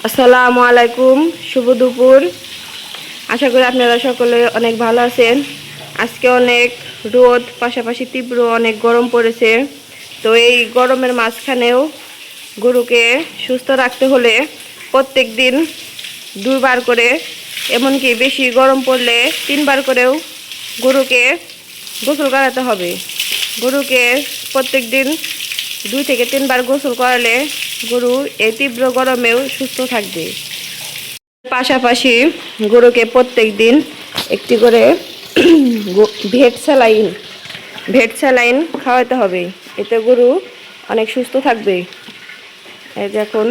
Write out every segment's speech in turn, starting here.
আসসালামু আলাইকুম, শুভ দুপুর। আশা করি আপনারা সকলে অনেক ভালো আছেন। আজকে অনেক রোদ, পাশাপাশি তীব্র অনেক গরম পড়েছে। তো এই গরমের মাঝখানেও গরুকে সুস্থ রাখতে হলে প্রত্যেক দিন 2বার করে, এমনকি বেশি গরম পড়লে 3বার করেও গরুকে গোসল করাতে হবে। গরুকে প্রত্যেক দিন 2 থেকে 3বার গোসল করালে গরু এই তীব্র গরমেও সুস্থ থাকবে। পাশাপাশি গরুকে প্রত্যেক দিন একটি করে ভেট স্যালাইন খাওয়াতে হবে। এতে গরু অনেক সুস্থ থাকবে। এই দেখুন,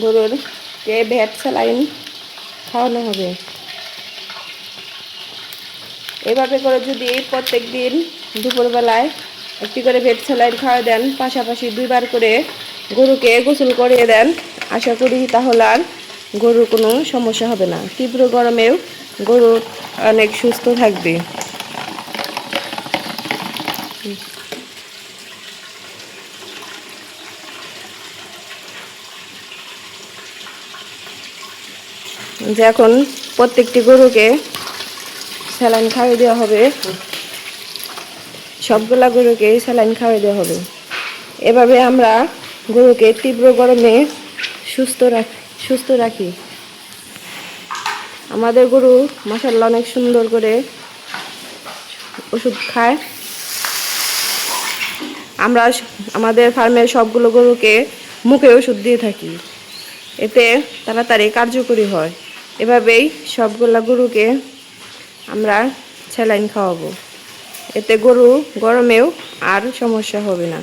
গরুর ভেট স্যালাইন খাওয়ানো হবে। এভাবে করে যদি প্রত্যেক দিন দুপুরবেলায় একটি করে ভেট স্যালাইন খাওয়া দেন, পাশাপাশি 2বার করে গরুকে গোসল করিয়ে দেন, আশা করি তাহলে আর গরুর কোনো সমস্যা হবে না। তীব্র গরমেও গরু অনেক সুস্থ থাকবে। যে এখন প্রত্যেকটি গরুকে স্যালাইন খাইয়ে দেওয়া হবে, সবগুলা গরুকে স্যালাইন খাইয়ে দেওয়া হবে। এভাবে আমরা গরুকে তীব্র গরমে সুস্থ রাখি। আমাদের গরু মাশাআল্লাহ অনেক সুন্দর করে ওষুধ খায়। আমরা আমাদের ফার্মের সবগুলো গরুকে মুখে ওষুধ দিয়ে থাকি, এতে তাড়াতাড়ি কার্যকরী হয়। এভাবেই সবগুলা গরুকে আমরা স্যালাইন খাওয়াবো, এতে গরু গরমেও আর সমস্যা হবে না।